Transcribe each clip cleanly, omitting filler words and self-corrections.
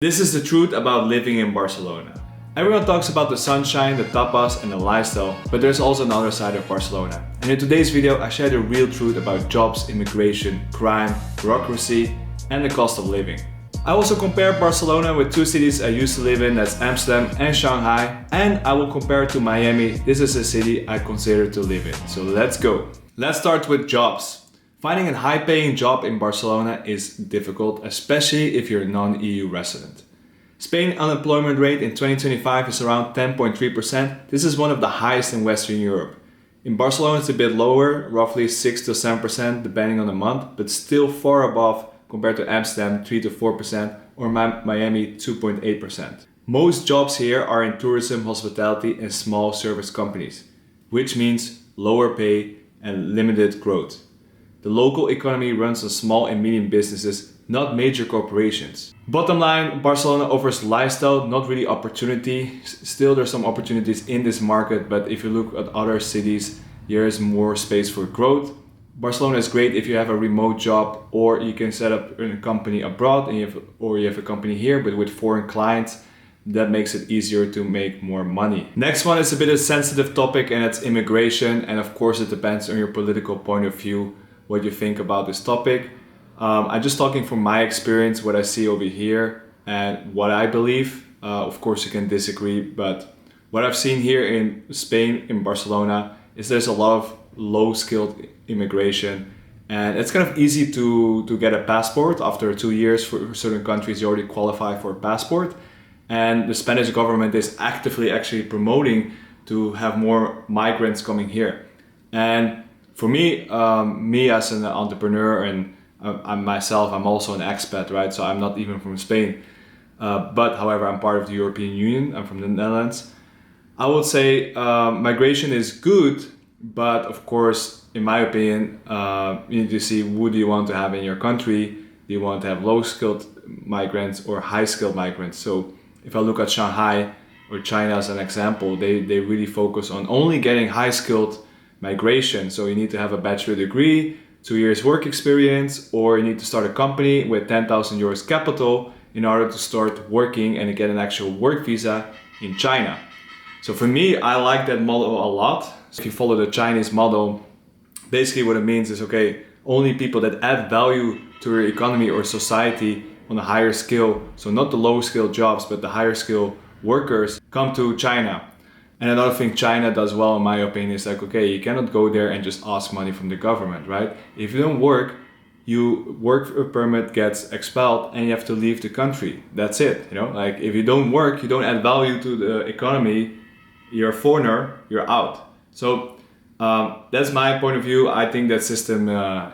This is the truth about living in Barcelona. Everyone talks about the sunshine, the tapas and the lifestyle, but there's also another side of Barcelona. And in today's video I share the real truth about jobs, immigration, crime, bureaucracy and the cost of living. I also compare Barcelona with two cities I used to live in, that's Amsterdam and Shanghai, and I will compare it to Miami. This is a city I consider to live in. So let's go. Let's start with jobs. Finding a high-paying job in Barcelona is difficult, especially if you're a non-EU resident. Spain unemployment rate in 2025 is around 10.3%. This is one of the highest in Western Europe. In Barcelona it's a bit lower, roughly 6 to 7% depending on the month, but still far above compared to Amsterdam 3 to 4% or Miami 2.8%. Most jobs here are in tourism, hospitality and small service companies, which means lower pay and limited growth. The local economy runs on small and medium businesses, not major corporations. Bottom line, Barcelona offers lifestyle, not really opportunity. Still, there's some opportunities in this market, but if you look at other cities, there is more space for growth. Barcelona is great if you have a remote job, or you can set up a company abroad, and you have a company here, but with foreign clients. That makes it easier to make more money. Next one is a bit of a sensitive topic, and it's immigration. And of course, it depends on your political point of view, what you think about this topic. I'm just talking from my experience, what I see over here and what I believe. Of course you can disagree, but what I've seen here in Spain, in Barcelona, is there's a lot of low-skilled immigration, and it's kind of easy to get a passport. After 2 years for certain countries you already qualify for a passport, and the Spanish government is actively actually promoting to have more migrants coming here. And for me, me as an entrepreneur, and I'm also an expat, right? So I'm not even from Spain, but however, I'm part of the European Union. I'm from the Netherlands. I would say migration is good, but of course, in my opinion, you need to see who do you want to have in your country. Do you want to have low-skilled migrants or high-skilled migrants? So if I look at Shanghai or China as an example, they really focus on only getting high-skilled migration. So you need to have a bachelor degree, 2 years work experience, or you need to start a company with 10,000 euros capital in order to start working and get an actual work visa in China. So for me, I like that model a lot. So if you follow the Chinese model, basically what it means is, okay, only people that add value to your economy or society on a higher scale, so not the low skill jobs, but the higher skill workers, come to China. And another thing China does well, in my opinion, is like, okay, you cannot go there and just ask money from the government, right? If you don't work, your work permit gets expelled and you have to leave the country. That's it, you know? Like, if you don't work, you don't add value to the economy, you're a foreigner, you're out. So that's my point of view. I think that system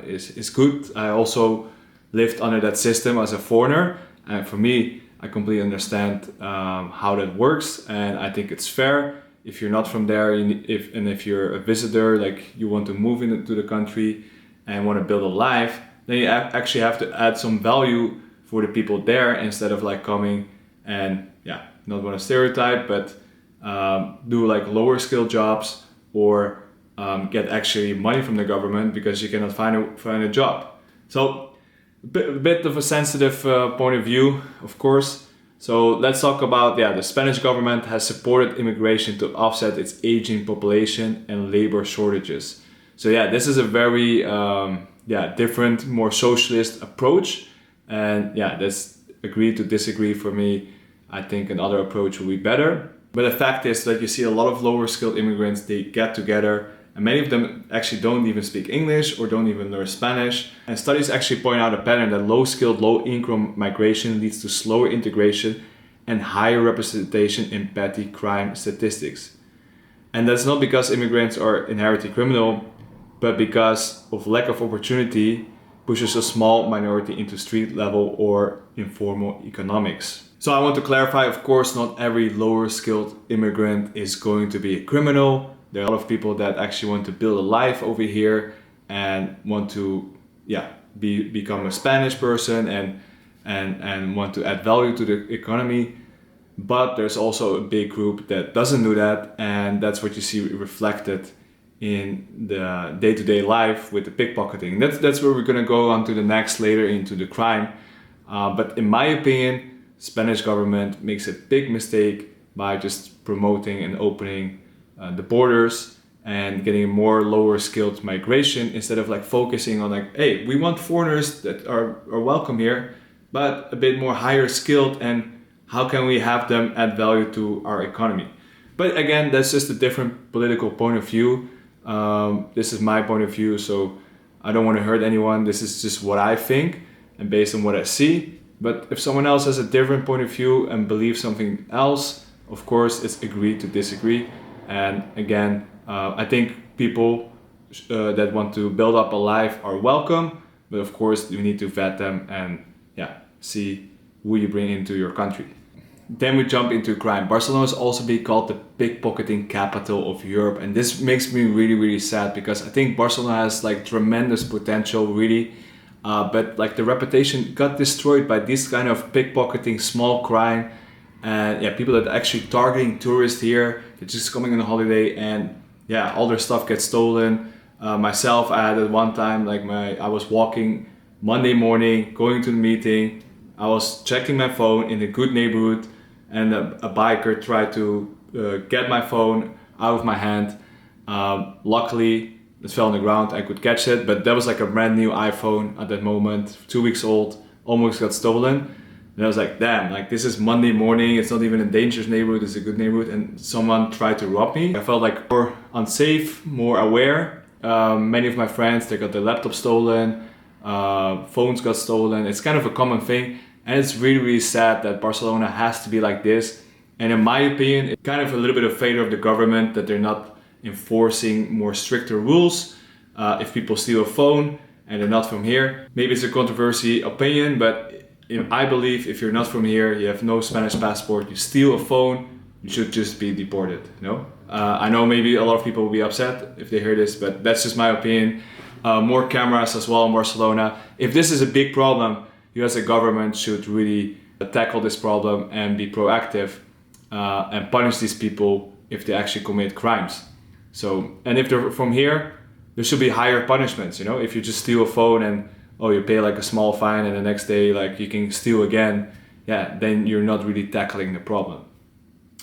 is good. I also lived under that system as a foreigner, and for me, I completely understand how that works, and I think it's fair. If you're not from there, if you're a visitor, like you want to move into the country and want to build a life, then you actually have to add some value for the people there, instead of like coming and, yeah, not want to stereotype, but do like lower skill jobs, or get actually money from the government because you cannot find a job. So a bit of a sensitive point of view, of course. So let's talk about, the Spanish government has supported immigration to offset its aging population and labor shortages. So this is a very different, more socialist approach. And that's agree to disagree. For me, I think another approach will be better. But the fact is that you see a lot of lower skilled immigrants, they get together, and many of them actually don't even speak English or don't even learn Spanish. And studies actually point out a pattern that low-skilled, low-income migration leads to slower integration and higher representation in petty crime statistics. And that's not because immigrants are inherently criminal, but because of lack of opportunity pushes a small minority into street-level or informal economics. So I want to clarify, of course, not every lower-skilled immigrant is going to be a criminal. There are a lot of people that actually want to build a life over here and want to become a Spanish person and want to add value to the economy. But there's also a big group that doesn't do that, and that's what you see reflected in the day-to-day life with the pickpocketing. That's where we're gonna go on to the next later into the crime. But in my opinion, Spanish government makes a big mistake by just promoting and opening the borders and getting more lower skilled migration instead of like focusing on like, hey, we want foreigners that are welcome here, but a bit more higher skilled, and how can we have them add value to our economy? But again, that's just a different political point of view. This is my point of view, so I don't want to hurt anyone. This is just what I think and based on what I see. But if someone else has a different point of view and believes something else, of course, it's agree to disagree. And again, I think people that want to build up a life are welcome, but of course you need to vet them and see who you bring into your country. Then we jump into crime. Barcelona is also being called the pickpocketing capital of Europe, and this makes me really sad because I think Barcelona has like tremendous potential, really, but like the reputation got destroyed by this kind of pickpocketing, small crime, and people that are actually targeting tourists here. They're just coming on a holiday, and all their stuff gets stolen. Myself, I had at one time like I was walking Monday morning, going to the meeting. I was checking my phone in a good neighborhood, and a biker tried to get my phone out of my hand. Luckily, it fell on the ground. I could catch it, but that was like a brand new iPhone at that moment, 2 weeks old, almost got stolen. And I was like, damn, like this is Monday morning. It's not even a dangerous neighborhood. It's a good neighborhood, and someone tried to rob me. I felt like more unsafe, more aware. Many of my friends, they got their laptop stolen, phones got stolen. It's kind of a common thing. And it's really sad that Barcelona has to be like this. And in my opinion, it's kind of a little bit of failure of the government that they're not enforcing more stricter rules. If people steal a phone and they're not from here, maybe it's a controversy opinion, but I believe if you're not from here, you have no Spanish passport, you steal a phone, you should just be deported, I know maybe a lot of people will be upset if they hear this, but that's just my opinion. More cameras as well in Barcelona. If this is a big problem, you as a government should really tackle this problem and be proactive and punish these people if they actually commit crimes. So, and if they're from here, there should be higher punishments, if you just steal a phone and you pay like a small fine and the next day like you can steal again, then you're not really tackling the problem.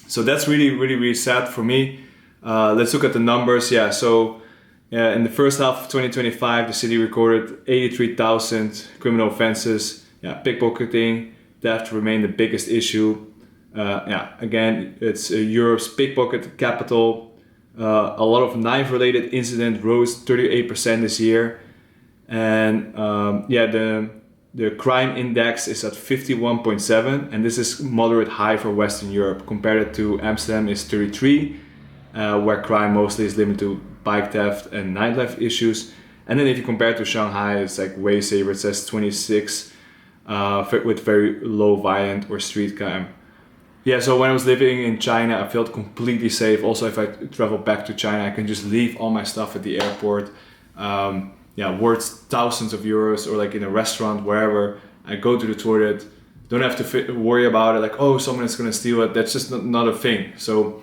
So that's really sad for me. Let's look at the numbers. In the first half of 2025, the city recorded 83,000 criminal offenses. Pickpocketing, theft remained the biggest issue. Again, it's Europe's pickpocket capital. A lot of knife-related incidents rose 38% this year. And the crime index is at 51.7, and this is moderate high for Western Europe. Compared it to Amsterdam is 33, where crime mostly is limited to bike theft and nightlife issues. And then if you compare it to Shanghai, it's like way safer. It says 26 with very low violent or street crime. So when I was living in China, I felt completely safe. Also, if I travel back to China, I can just leave all my stuff at the airport. Worth thousands of euros, or like in a restaurant, wherever. I go to the toilet, don't have to worry about it. Like, someone is going to steal it. That's just not a thing. So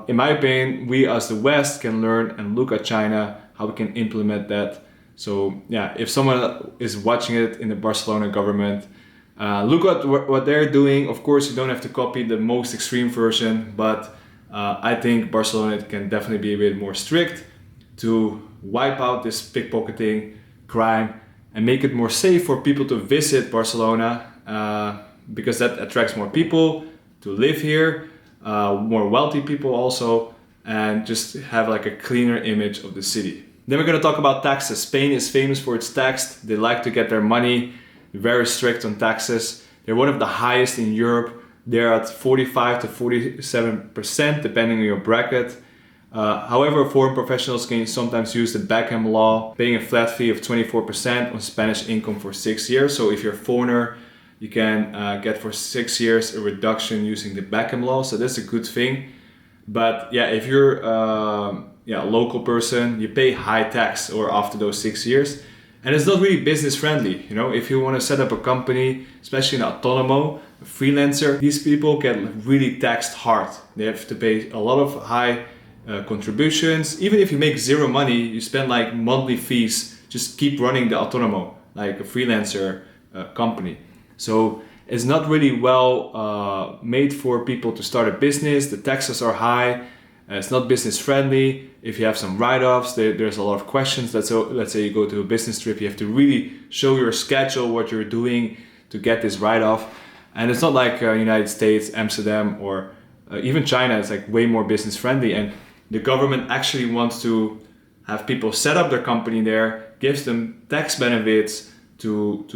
in my opinion, we as the West can learn and look at China, how we can implement that. So if someone is watching it in the Barcelona government, look at what they're doing. Of course, you don't have to copy the most extreme version, but I think Barcelona can definitely be a bit more strict to wipe out this pickpocketing crime and make it more safe for people to visit Barcelona, because that attracts more people to live here, more wealthy people also, and just have like a cleaner image of the city. Then we're going to talk about taxes. Spain is famous for its tax. They like to get their money. They're very strict on taxes. They're one of the highest in Europe. They're at 45 to 47% depending on your bracket. However, foreign professionals can sometimes use the Beckham law, paying a flat fee of 24% on Spanish income for 6 years. So if you're a foreigner, you can get for 6 years a reduction using the Beckham law. So that's a good thing. But if you're a local person, you pay high tax or after those 6 years. And it's not really business friendly. If you want to set up a company, especially an autonomo, a freelancer, these people get really taxed hard. They have to pay a lot of high contributions. Even if you make zero money, you spend like monthly fees, just keep running the autonomo, like a freelancer company. So It's not really well made for people to start a business. The taxes are high. It's not business friendly. If you have some write-offs, there's a lot of questions. Let's say you go to a business trip, you have to really show your schedule, what you're doing to get this write-off. And it's not like United States, Amsterdam, or even China. It's like way more business friendly. And the government actually wants to have people set up their company there, gives them tax benefits to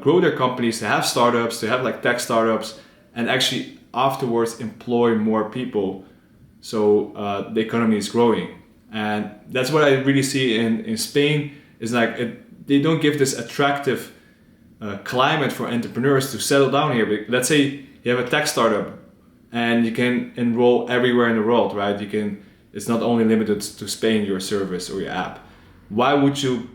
grow their companies, to have startups, to have like tech startups, and actually afterwards employ more people. So the economy is growing. And that's what I really see in Spain, is like they don't give this attractive climate for entrepreneurs to settle down here. Let's say you have a tech startup and you can enroll everywhere in the world, right? It's not only limited to Spain, your service or your app. Why would you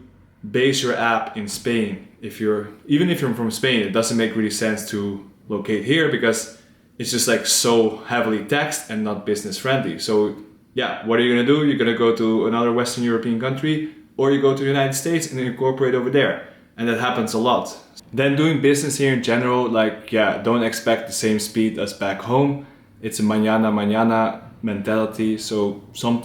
base your app in Spain? Even if you're from Spain, it doesn't make really sense to locate here because it's just like so heavily taxed and not business friendly. So yeah, what are you gonna do? You're gonna go to another Western European country, or you go to the United States and incorporate over there. And that happens a lot. Then doing business here in general, like, yeah, don't expect the same speed as back home. It's a mañana mentality. So some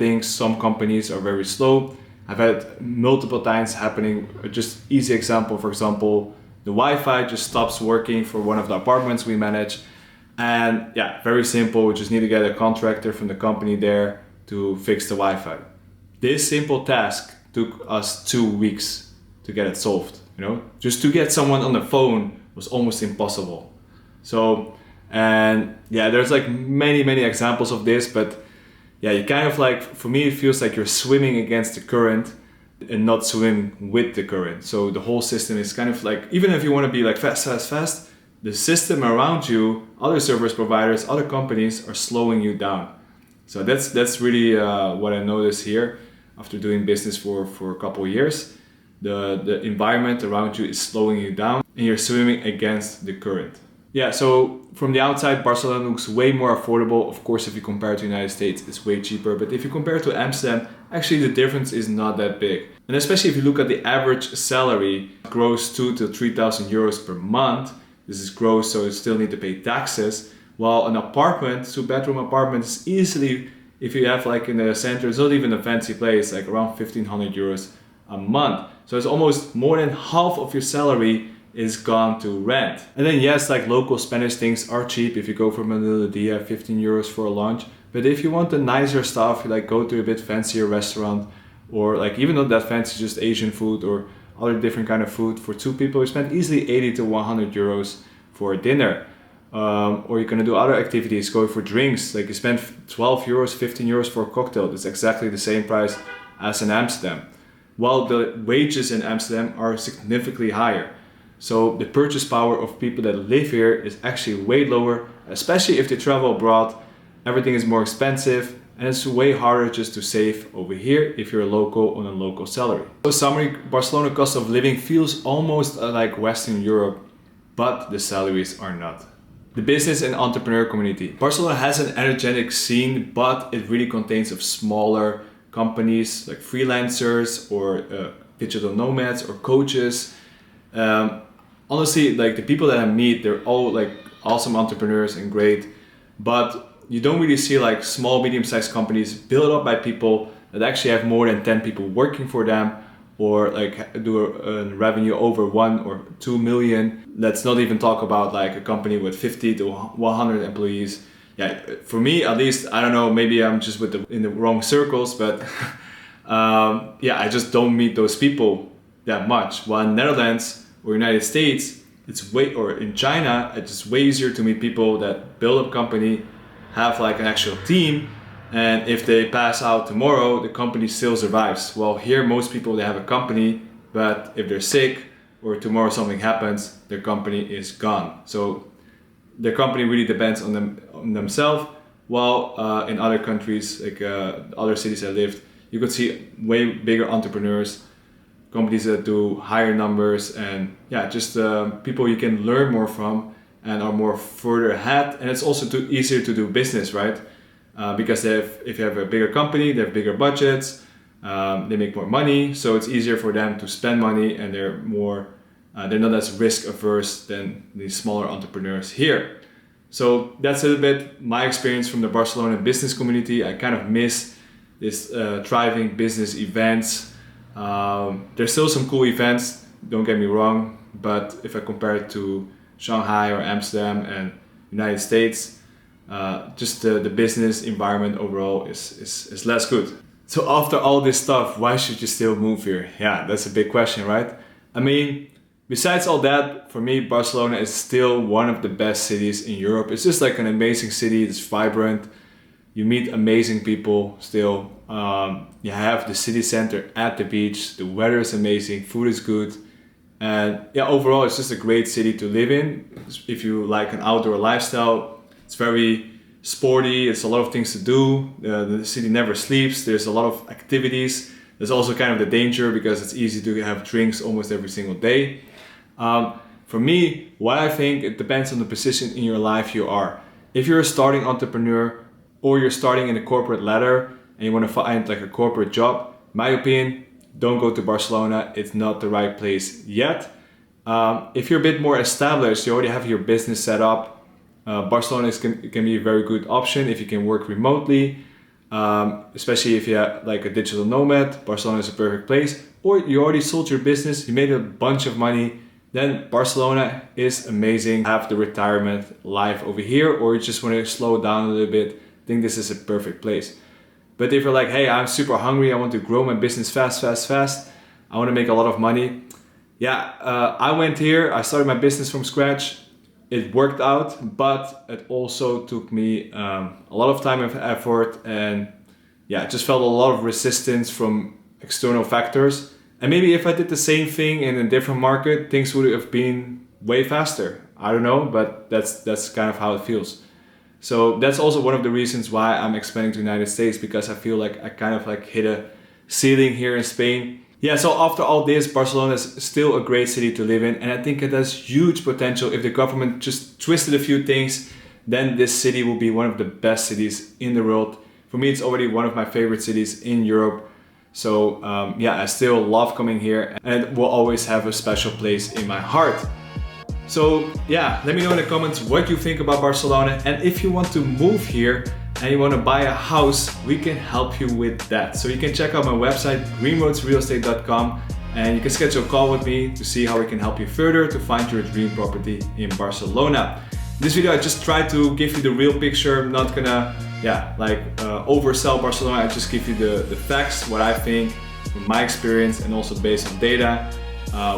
companies are very slow. I've had multiple times happening. Just easy example, for example, the Wi-Fi just stops working for one of the apartments we manage. And yeah, very simple. We just need to get a contractor from the company there to fix the Wi-Fi. This simple task took us 2 weeks to get it solved. Just to get someone on the phone was almost impossible. So, and yeah, there's like many examples of this, but yeah, you kind of like, for me, it feels like you're swimming against the current and not swimming with the current. So the whole system is kind of like, even if you want to be like fast, the system around you, other service providers, other companies are slowing you down. So that's really what I noticed here after doing business for a couple of years. The environment around you is slowing you down and you're swimming against the current. Yeah, so from the outside, Barcelona looks way more affordable. Of course, if you compare it to the United States, it's way cheaper. But if you compare it to Amsterdam, actually the difference is not that big. And especially if you look at the average salary, gross 2,000 to 3,000 euros per month. This is gross, so you still need to pay taxes. While an apartment, 2-bedroom apartment, is easily, if you have like in the center, it's not even a fancy place, like around 1,500 euros a month. So it's almost more than half of your salary is gone to rent. And then yes, like local Spanish things are cheap. If you go for Melodía, 15 euros for a lunch. But if you want the nicer stuff, you like go to a bit fancier restaurant, or like even not that fancy, just Asian food or other different kind of food, for 2 people, you spend easily 80 to 100 euros for a dinner. Or you can do other activities, go for drinks, like you spend 12 euros, 15 euros for a cocktail. That's exactly the same price as in Amsterdam. While the wages in Amsterdam are significantly higher. So the purchase power of people that live here is actually way lower, especially if they travel abroad. Everything is more expensive and it's way harder just to save over here if you're a local on a local salary. So summary, Barcelona cost of living feels almost like Western Europe, but the salaries are not. The business and entrepreneur community. Barcelona has an energetic scene, but it really contains of smaller companies like freelancers or digital nomads or coaches. Honestly, like the people that I meet, they're all like awesome entrepreneurs and great, but you don't really see like small, medium-sized companies built up by people that actually have more than 10 people working for them, or like do a revenue over 1 or 2 million. Let's not even talk about like a company with 50 to 100 employees. Yeah, for me at least, I don't know, maybe I'm just in the wrong circles, but yeah, I just don't meet those people that much. While in Netherlands or United States, or in China, it's just way easier to meet people that build a company, have like an actual team, and if they pass out tomorrow, the company still survives. Well, here most people, they have a company, but if they're sick or tomorrow something happens, their company is gone. So their company really depends on themselves. While in other countries, like other cities I lived, you could see way bigger entrepreneurs, companies that do higher numbers, and yeah, just people you can learn more from and are more further ahead. And it's also easier to do business, right? Because if you have a bigger company, they have bigger budgets, they make more money, so it's easier for them to spend money, and they're more They're not as risk averse than the smaller entrepreneurs here. So that's a little bit my experience from the Barcelona business community. I kind of miss this thriving business events. There's still some cool events, don't get me wrong, but if I compare it to Shanghai or Amsterdam and United States, just the business environment overall is less good. So after all this stuff, why should you still move here? Yeah, that's a big question, right? I mean, besides all that, for me, Barcelona is still one of the best cities in Europe. It's just like an amazing city. It's vibrant. You meet amazing people still. You have the city center at the beach. The weather is amazing. Food is good. And yeah, overall, it's just a great city to live in. If you like an outdoor lifestyle, it's very sporty. It's a lot of things to do. The city never sleeps. There's a lot of activities. There's also kind of the danger because it's easy to have drinks almost every single day. For me, what I think, it depends on the position in your life you are. If you're a starting entrepreneur or you're starting in the corporate ladder and you want to find like a corporate job, my opinion, don't go to Barcelona. It's not the right place yet. If you're a bit more established, you already have your business set up, Barcelona can be a very good option if you can work remotely, especially if you're like a digital nomad. Barcelona is a perfect place. Or you already sold your business, you made a bunch of money, then Barcelona is amazing. Have the retirement life over here, or you just want to slow down a little bit, I think this is a perfect place. But if you're like, hey, I'm super hungry, I want to grow my business fast, I want to make a lot of money. Yeah, I went here, I started my business from scratch. It worked out, but it also took me a lot of time and effort, and yeah, I just felt a lot of resistance from external factors. And maybe if I did the same thing in a different market, things would have been way faster. I don't know, but that's kind of how it feels. So that's also one of the reasons why I'm expanding to the United States, because I feel like I kind of like hit a ceiling here in Spain. Yeah, so after all this, Barcelona is still a great city to live in, and I think it has huge potential. If the government just twisted a few things, then this city will be one of the best cities in the world. For me, it's already one of my favorite cities in Europe. So yeah, I still love coming here, and it will always have a special place in my heart. So yeah, let me know in the comments what you think about Barcelona, and if you want to move here and you want to buy a house, we can help you with that. So you can check out my website, greenroadsrealestate.com, and you can schedule a call with me to see how we can help you further to find your dream property in Barcelona. In this video, I just tried to give you the real picture. I'm not gonna oversell Barcelona. I just give you the facts, what I think from my experience, and also based on data.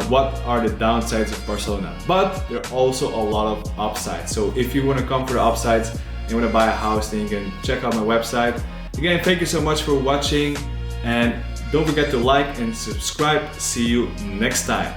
What are the downsides of Barcelona? But there are also a lot of upsides. So if you want to come for the upsides and you want to buy a house, then you can check out my website. Again, thank you so much for watching, and don't forget to like and subscribe. See you next time.